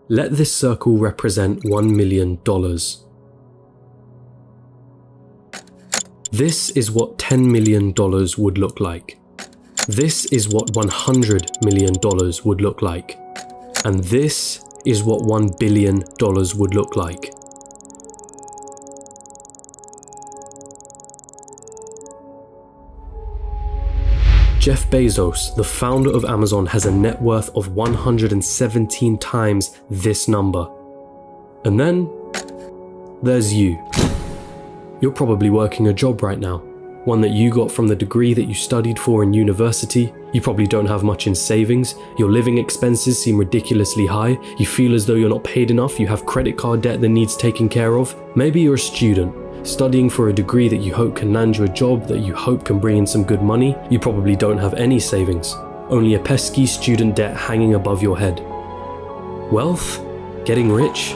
Let this circle represent $1 million. This is what $10 million would look like. This is what $100 million would look like. And this is what $1 billion would look like. Jeff Bezos, the founder of Amazon, has a net worth of 117 times this number. And then there's you. You're probably working a job right now, one that you got from the degree that you studied for in university. You probably don't have much in savings. Your living expenses seem ridiculously high. You feel as though you're not paid enough. You have credit card debt that needs taken care of. Maybe you're a student, studying for a degree that you hope can land you a job that you hope can bring in some good money. You probably don't have any savings, only a pesky student debt hanging above your head. Wealth? Getting rich?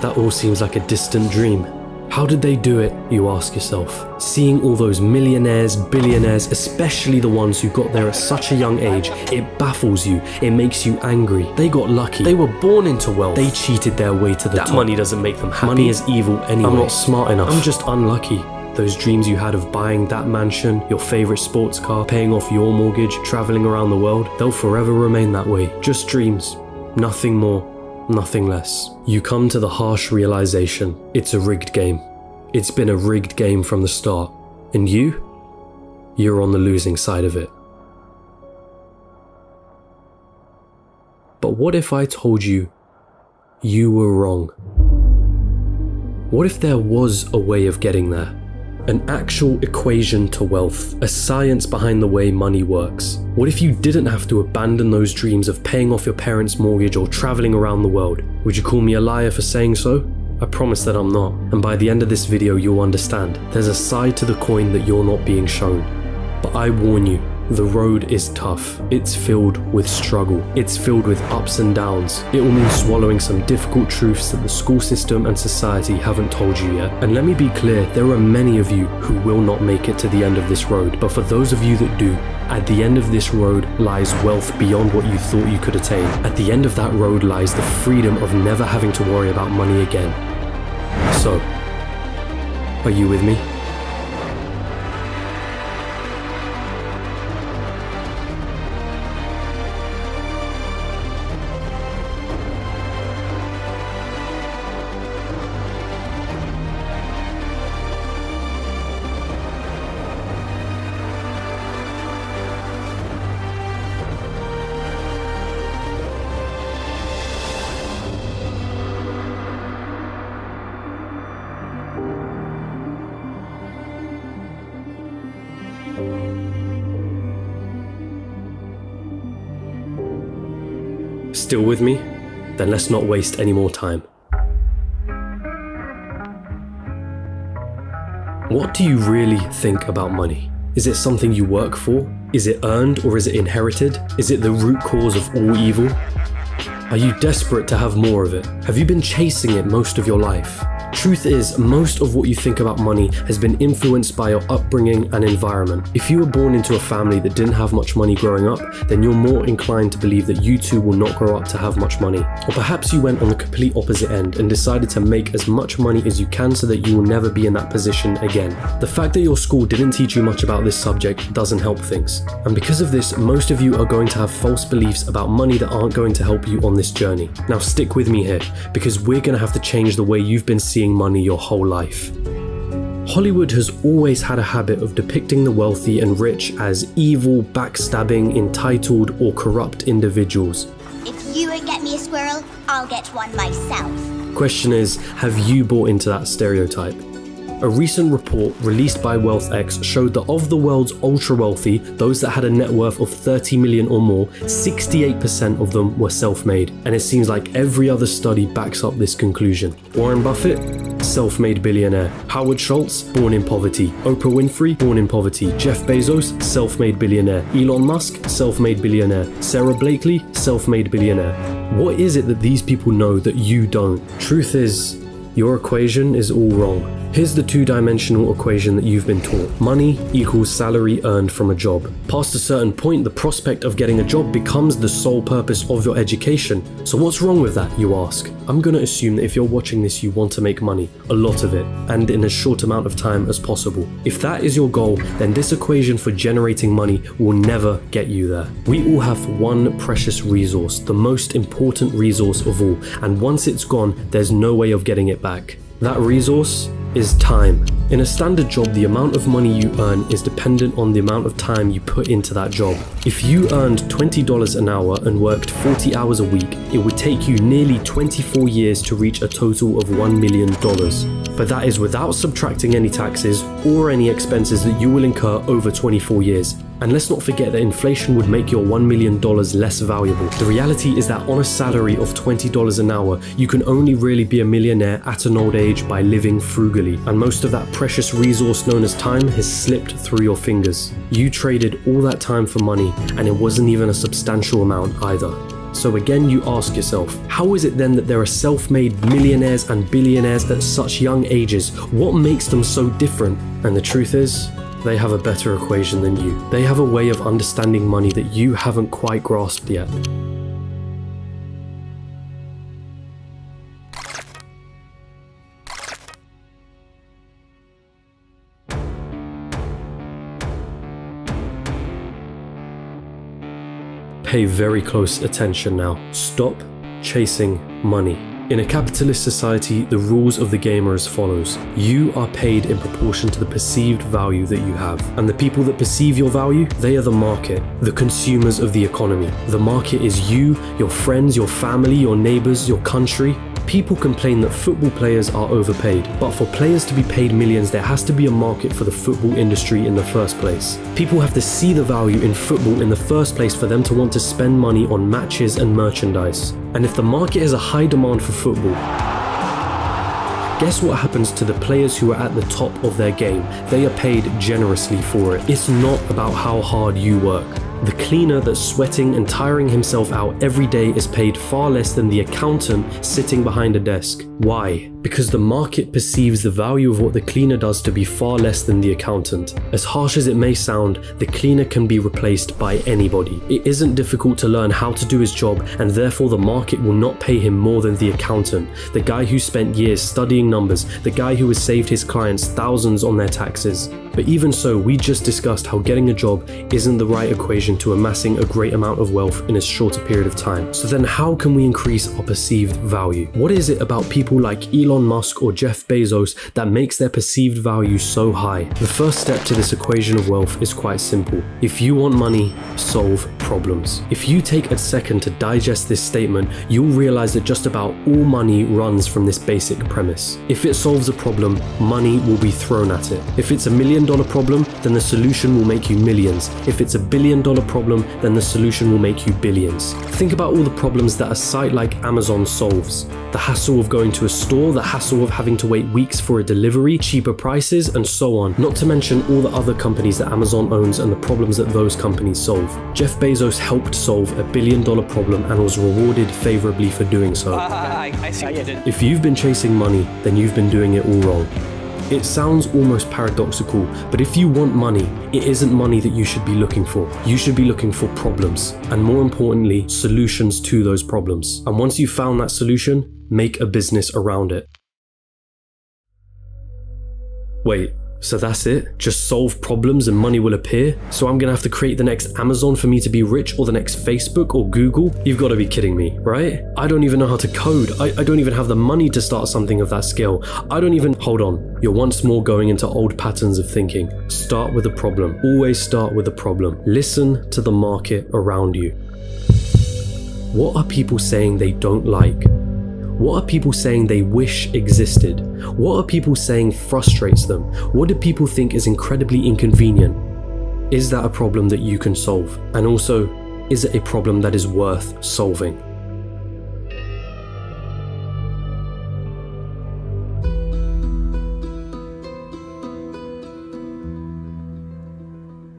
That all seems like a distant dream. How did they do it, you ask yourself? Seeing all those millionaires, billionaires, especially the ones who got there at such a young age, it baffles you, it makes you angry. They got lucky. They were born into wealth. They cheated their way to the top. That money doesn't make them happy. Money is evil anyway. I'm not smart enough. I'm just unlucky. Those dreams you had of buying that mansion, your favorite sports car, paying off your mortgage, traveling around the world, they'll forever remain that way. Just dreams. Nothing more. Nothing less. You come to the harsh realization, it's a rigged game. It's been a rigged game from the start. And you're on the losing side of it. But what if I told you you were wrong? What if there was a way of getting there? An actual equation to wealth, a science behind the way money works. What if you didn't have to abandon those dreams of paying off your parents' mortgage or traveling around the world? Would you call me a liar for saying so? I promise that I'm not, and by the end of this video you'll understand. There's a side to the coin that you're not being shown. But I warn you, the road is tough. It's filled with struggle. It's filled with ups and downs. It will mean swallowing some difficult truths that the school system and society haven't told you yet. And let me be clear, there are many of you who will not make it to the end of this road. But for those of you that do, at the end of this road lies wealth beyond what you thought you could attain. At the end of that road lies the freedom of never having to worry about money again. So, are you with me? Still with me? Then let's not waste any more time. What do you really think about money? Is it something you work for? Is it earned or is it inherited? Is it the root cause of all evil? Are you desperate to have more of it? Have you been chasing it most of your life? Truth is, most of what you think about money has been influenced by your upbringing and environment. If you were born into a family that didn't have much money growing up, then you're more inclined to believe that you too will not grow up to have much money. Or perhaps you went on the complete opposite end and decided to make as much money as you can so that you will never be in that position again. The fact that your school didn't teach you much about this subject doesn't help things. And because of this, most of you are going to have false beliefs about money that aren't going to help you on this journey. Now stick with me here, because we're going to have to change the way you've been seeing money your whole life. Hollywood has always had a habit of depicting the wealthy and rich as evil, backstabbing, entitled, or corrupt individuals. If you won't get me a squirrel, I'll get one myself. Question is, have you bought into that stereotype? A recent report released by WealthX showed that of the world's ultra-wealthy, those that had a net worth of 30 million or more, 68% of them were self-made. And it seems like every other study backs up this conclusion. Warren Buffett? Self-made billionaire. Howard Schultz? Born in poverty. Oprah Winfrey? Born in poverty. Jeff Bezos? Self-made billionaire. Elon Musk? Self-made billionaire. Sarah Blakely? Self-made billionaire. What is it that these people know that you don't? Truth is, your equation is all wrong. Here's the two-dimensional equation that you've been taught. Money equals salary earned from a job. Past a certain point, the prospect of getting a job becomes the sole purpose of your education. So what's wrong with that, you ask? I'm gonna assume that if you're watching this, you want to make money, a lot of it, and in as short amount of time as possible. If that is your goal, then this equation for generating money will never get you there. We all have one precious resource, the most important resource of all, and once it's gone, there's no way of getting it back. That resource is time. In a standard job, the amount of money you earn is dependent on the amount of time you put into that job. If you earned $20 an hour and worked 40 hours a week, it would take you nearly 24 years to reach a total of $1 million. But that is without subtracting any taxes or any expenses that you will incur over 24 years. And let's not forget that inflation would make your $1 million less valuable. The reality is that on a salary of $20 an hour, you can only really be a millionaire at an old age by living frugally. And most of that precious resource known as time has slipped through your fingers. You traded all that time for money, and it wasn't even a substantial amount either. So again, you ask yourself, how is it then that there are self-made millionaires and billionaires at such young ages? What makes them so different? And the truth is, they have a better equation than you. They have a way of understanding money that you haven't quite grasped yet. Pay very close attention now. Stop chasing money. In a capitalist society, the rules of the game are as follows. You are paid in proportion to the perceived value that you have. And the people that perceive your value, they are the market, the consumers of the economy. The market is you, your friends, your family, your neighbors, your country. People complain that football players are overpaid, but for players to be paid millions, there has to be a market for the football industry in the first place. People have to see the value in football in the first place for them to want to spend money on matches and merchandise. And if the market has a high demand for football, guess what happens to the players who are at the top of their game? They are paid generously for it. It's not about how hard you work. The cleaner that's sweating and tiring himself out every day is paid far less than the accountant sitting behind a desk. Why? Because the market perceives the value of what the cleaner does to be far less than the accountant. As harsh as it may sound, the cleaner can be replaced by anybody. It isn't difficult to learn how to do his job, and therefore the market will not pay him more than the accountant, the guy who spent years studying numbers, the guy who has saved his clients thousands on their taxes. But even so, we just discussed how getting a job isn't the right equation to amassing a great amount of wealth in a shorter period of time. So then how can we increase our perceived value? What is it about people like Elon Musk or Jeff Bezos that makes their perceived value so high? The first step to this equation of wealth is quite simple. If you want money, solve problems. If you take a second to digest this statement, you'll realize that just about all money runs from this basic premise. If it solves a problem, money will be thrown at it. If it's $1 million problem, then the solution will make you millions. If it's $1 billion problem, then the solution will make you billions. Think about all the problems that a site like Amazon solves. The hassle of going to a store, the hassle of having to wait weeks for a delivery, cheaper prices, and so on. Not to mention all the other companies that Amazon owns and the problems that those companies solve. Jeff Bezos helped solve $1 billion problem and was rewarded favorably for doing so. I see what you did. If you've been chasing money, then you've been doing it all wrong. It sounds almost paradoxical, but if you want money, it isn't money that you should be looking for. You should be looking for problems, and more importantly, solutions to those problems. And once you've found that solution, make a business around it. Wait, so that's it? Just solve problems and money will appear? So I'm gonna have to create the next Amazon for me to be rich, or the next Facebook or Google? You've gotta be kidding me, right? I don't even know how to code. I don't even have the money to start something of that scale. Hold on. You're once more going into old patterns of thinking. Start with a problem. Always start with a problem. Listen to the market around you. What are people saying they don't like? What are people saying they wish existed? What are people saying frustrates them? What do people think is incredibly inconvenient? Is that a problem that you can solve? And also, is it a problem that is worth solving?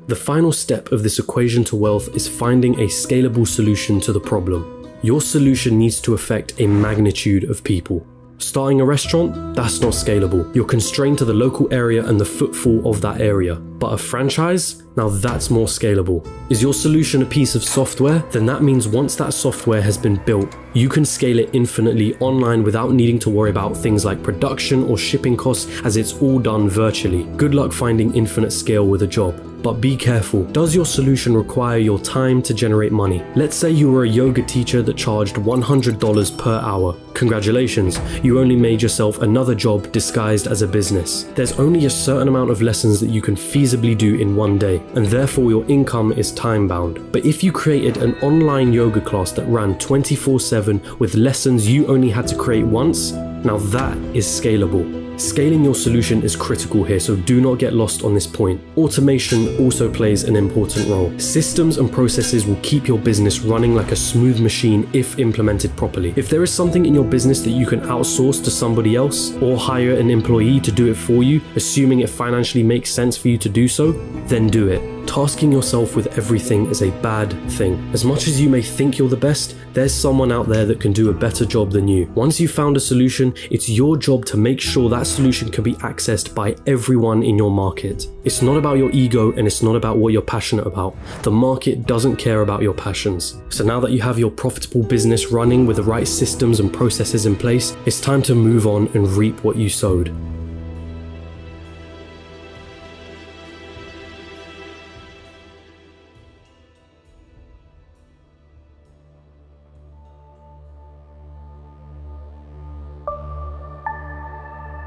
The final step of this equation to wealth is finding a scalable solution to the problem. Your solution needs to affect a magnitude of people. Starting a restaurant? That's not scalable. You're constrained to the local area and the footfall of that area. But a franchise? Now that's more scalable. Is your solution a piece of software? Then that means once that software has been built, you can scale it infinitely online without needing to worry about things like production or shipping costs, as it's all done virtually. Good luck finding infinite scale with a job. But be careful, does your solution require your time to generate money? Let's say you were a yoga teacher that charged $100 per hour. Congratulations, you only made yourself another job disguised as a business. There's only a certain amount of lessons that you can feasibly do in one day, and therefore your income is time bound. But if you created an online yoga class that ran 24/7 with lessons you only had to create once, now that is scalable. Scaling your solution is critical here, so do not get lost on this point. Automation also plays an important role. Systems and processes will keep your business running like a smooth machine if implemented properly. If there is something in your business that you can outsource to somebody else or hire an employee to do it for you, assuming it financially makes sense for you to do so, then do it. Tasking yourself with everything is a bad thing. As much as you may think you're the best, there's someone out there that can do a better job than you. Once you've found a solution, it's your job to make sure that solution can be accessed by everyone in your market. It's not about your ego and it's not about what you're passionate about. The market doesn't care about your passions. So now that you have your profitable business running with the right systems and processes in place, it's time to move on and reap what you sowed.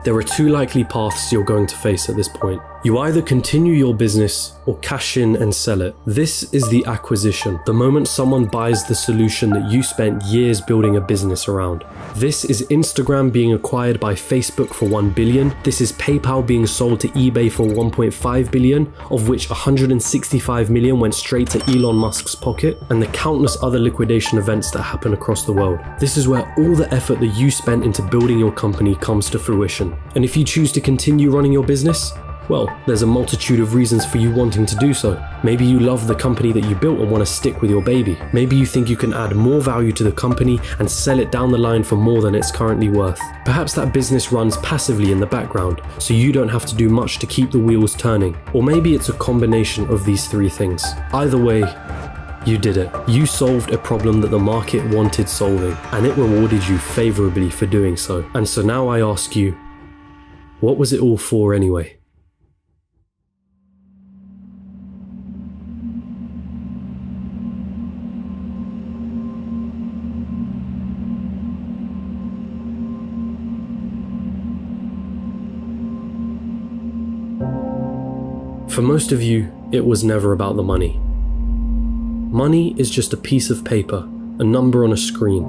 There are two likely paths you're going to face at this point. You either continue your business or cash in and sell it. This is the acquisition, the moment someone buys the solution that you spent years building a business around. This is Instagram being acquired by Facebook for $1 billion. This is PayPal being sold to eBay for $1.5 billion, of which $165 million went straight to Elon Musk's pocket, and the countless other liquidation events that happen across the world. This is where all the effort that you spent into building your company comes to fruition. And if you choose to continue running your business, well, there's a multitude of reasons for you wanting to do so. Maybe you love the company that you built and want to stick with your baby. Maybe you think you can add more value to the company and sell it down the line for more than it's currently worth. Perhaps that business runs passively in the background, so you don't have to do much to keep the wheels turning. Or maybe it's a combination of these three things. Either way, you did it. You solved a problem that the market wanted solving, and it rewarded you favorably for doing so. And so now I ask you, what was it all for anyway? For most of you, it was never about the money. Money is just a piece of paper, a number on a screen.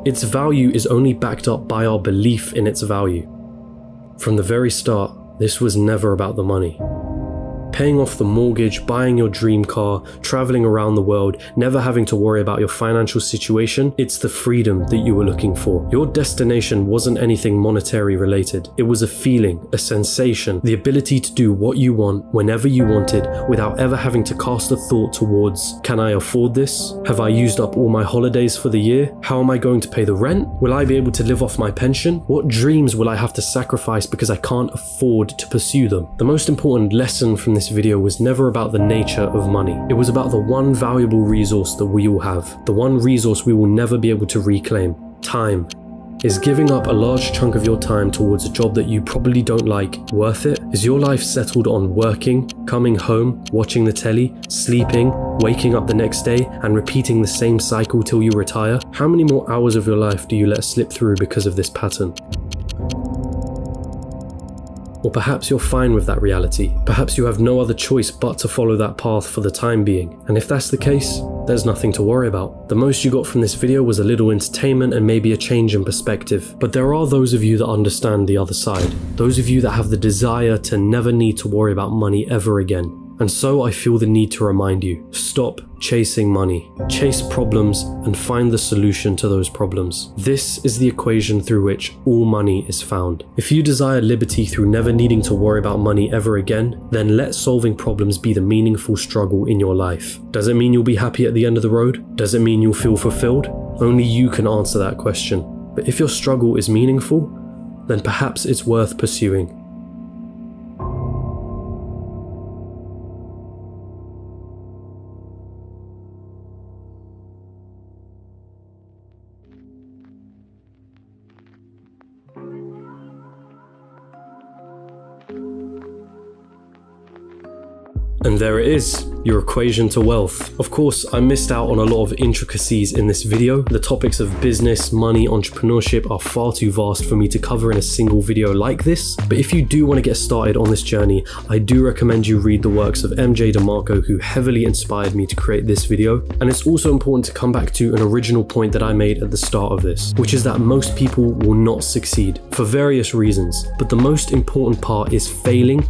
Its value is only backed up by our belief in its value. From the very start, this was never about the money. Paying off the mortgage, buying your dream car, traveling around the world, never having to worry about your financial situation, it's the freedom that you were looking for. Your destination wasn't anything monetary related. It was a feeling, a sensation, the ability to do what you want whenever you wanted without ever having to cast a thought towards, can I afford this? Have I used up all my holidays for the year? How am I going to pay the rent? Will I be able to live off my pension? What dreams will I have to sacrifice because I can't afford to pursue them? The most important lesson from this video was never about the nature of money. It was about the one valuable resource that we all have, the one resource we will never be able to reclaim: time. Is giving up a large chunk of your time towards a job that you probably don't like worth it? Is your life settled on working, coming home, watching the telly, sleeping, waking up the next day, and repeating the same cycle till you retire? How many more hours of your life do you let slip through because of this pattern? Or perhaps you're fine with that reality. Perhaps you have no other choice but to follow that path for the time being. And if that's the case, there's nothing to worry about. The most you got from this video was a little entertainment and maybe a change in perspective. But there are those of you that understand the other side. Those of you that have the desire to never need to worry about money ever again. And so I feel the need to remind you, stop chasing money. Chase problems and find the solution to those problems. This is the equation through which all money is found. If you desire liberty through never needing to worry about money ever again, then let solving problems be the meaningful struggle in your life. Does it mean you'll be happy at the end of the road? Does it mean you'll feel fulfilled? Only you can answer that question. But if your struggle is meaningful, then perhaps it's worth pursuing. And there it is, your equation to wealth. Of course, I missed out on a lot of intricacies in this video. The topics of business, money, entrepreneurship are far too vast for me to cover in a single video like this. But if you do want to get started on this journey, I do recommend you read the works of MJ DeMarco, who heavily inspired me to create this video. And it's also important to come back to an original point that I made at the start of this, which is that most people will not succeed for various reasons. But the most important part is failing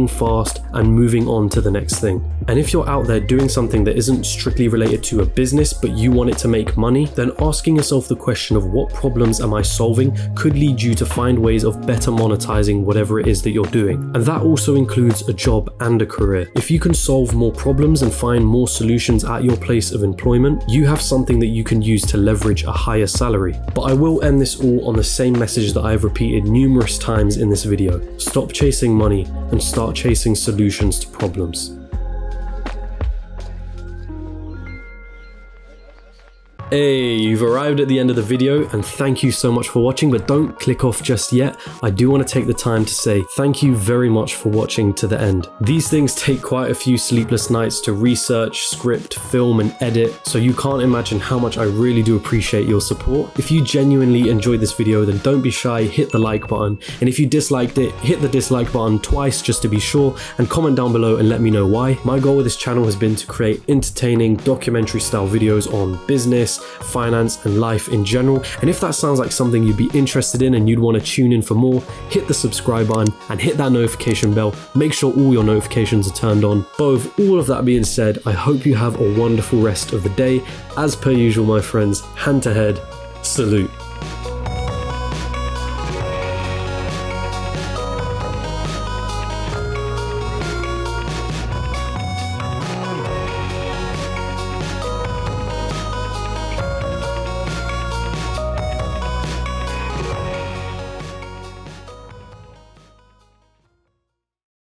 fast, and moving on to the next thing. And if you're out there doing something that isn't strictly related to a business, but you want it to make money, then asking yourself the question of what problems am I solving could lead you to find ways of better monetizing whatever it is that you're doing. And that also includes a job and a career. If you can solve more problems and find more solutions at your place of employment, you have something that you can use to leverage a higher salary. But I will end this all on the same message that I have repeated numerous times in this video. Stop chasing money and start chasing solutions to problems. Hey, you've arrived at the end of the video, and thank you so much for watching, but don't click off just yet. I do want to take the time to say thank you very much for watching to the end. These things take quite a few sleepless nights to research, script, film, and edit, so you can't imagine how much I really do appreciate your support. If you genuinely enjoyed this video, then don't be shy, hit the like button, and if you disliked it, hit the dislike button twice just to be sure, and comment down below and let me know why. My goal with this channel has been to create entertaining documentary style videos on business, finance, and life in general. And if that sounds like something you'd be interested in and you'd want to tune in for more, hit the subscribe button and hit that notification bell. Make sure all your notifications are turned on. But with all of that being said, I hope you have a wonderful rest of the day. As per usual, my friends, hand to head, salute.